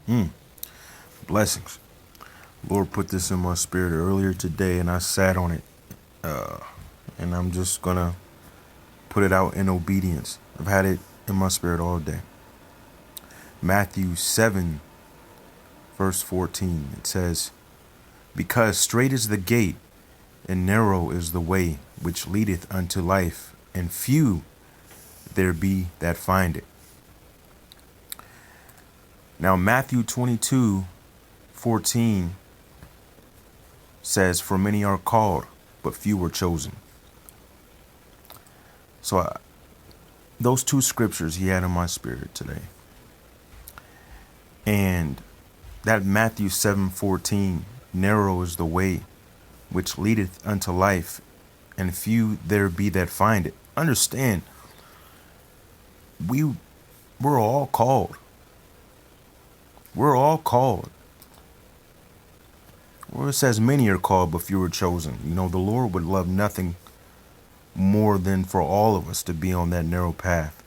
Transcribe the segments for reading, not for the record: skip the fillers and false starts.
Mm, blessings. Lord put this in my spirit earlier today, and I sat on it. Uh, and I'm just gonna put it out in obedience. I've had it in my spirit all day. Matthew 7, verse 14. It says, "Because straight is the gate, and narrow is the way which leadeth unto life, and few there be that find it." Now, Matthew 22:14 says, "For many are called, but few are chosen." So, those two scriptures he had in my spirit today. And that Matthew 7:14, narrow is the way which leadeth unto life, and few there be that find it. Understand, we're all called. We're all called. Well, it says many are called, but few are chosen. You know, the Lord would love nothing more than for all of us to be on that narrow path.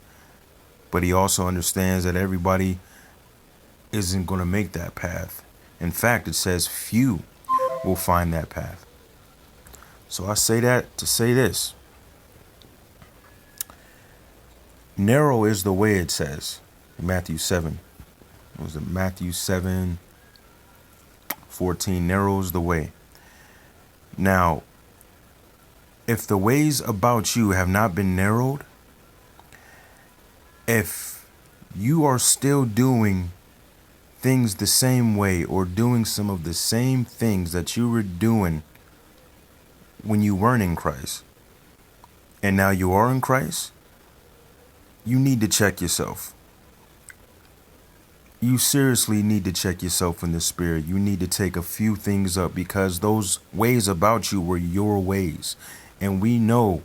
But he also understands that everybody isn't going to make that path. In fact, it says few will find that path. So I say that to say this. Narrow is the way, it says in Matthew 7. What was it? Matthew 7:14. Narrow is the way. Now, if the ways about you have not been narrowed, if you are still doing things the same way or doing some of the same things that you were doing when you weren't in Christ, and now you are in Christ, you need to check yourself. You seriously need to check yourself in the spirit. You need to take a few things up, because those ways about you were your ways. And we know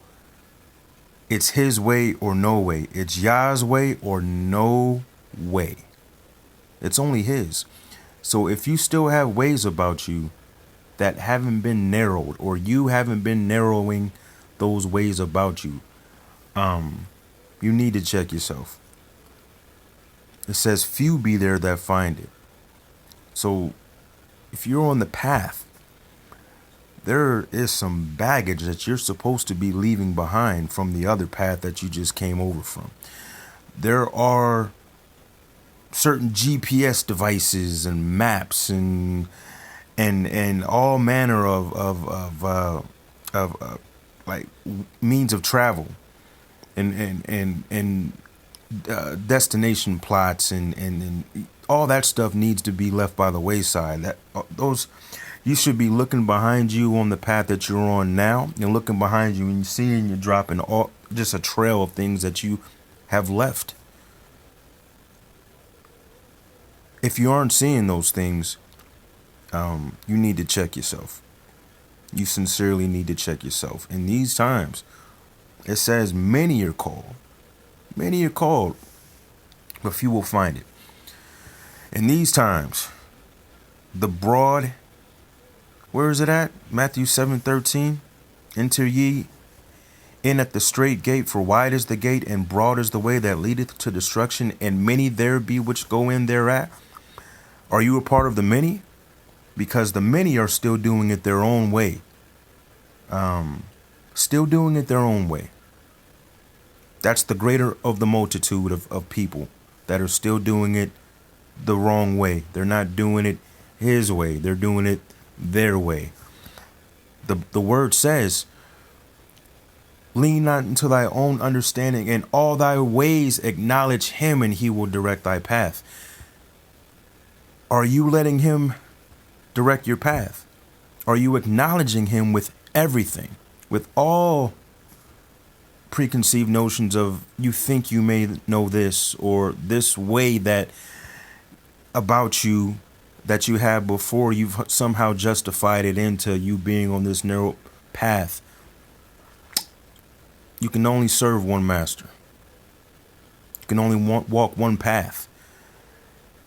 it's his way or no way. It's Yah's way or no way. It's only his. So if you still have ways about you that haven't been narrowed, or you haven't been narrowing those ways about you, you need to check yourself. It says few be there that find it. So if you're on the path, there is some baggage that you're supposed to be leaving behind from the other path that you just came over from. There are certain GPS devices and maps and all manner of like means of travel and destination plots and all that stuff needs to be left by the wayside. That those You should be looking behind you on the path that you're on now, and looking behind you and seeing you're dropping all just a trail of things that you have left. If you aren't seeing those things, you need to check yourself. You sincerely need to check yourself. In these times, it says many are called. Many are called, but few will find it. In these times, the broad, where is it at? Matthew 7:13. Enter ye in at the straight gate, for wide is the gate, and broad is the way that leadeth to destruction, and many there be which go in thereat. Are you a part of the many? Because the many are still doing it their own way. Still doing it their own way. That's the greater of the multitude of people that are still doing it the wrong way. They're not doing it his way. They're doing it their way. The word says, lean not into thy own understanding, in all thy ways acknowledge him, and he will direct thy path. Are you letting him direct your path? Are you acknowledging him with everything, with all preconceived notions of you think you may know this, or this way that about you that you had before, you've somehow justified it into you being on this narrow path? You can only serve one master. You can only walk one path.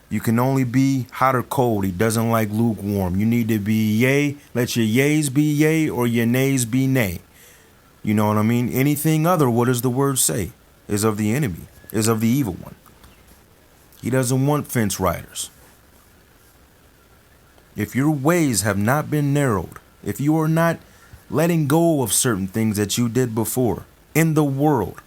You can only be hot or cold. He doesn't like lukewarm. You need to be yay. Let your yays be yay, or your nays be nay. You know what I mean? Anything other, what does the word say? Is of the enemy, is of the evil one. He doesn't want fence riders. If your ways have not been narrowed, if you are not letting go of certain things that you did before in the world,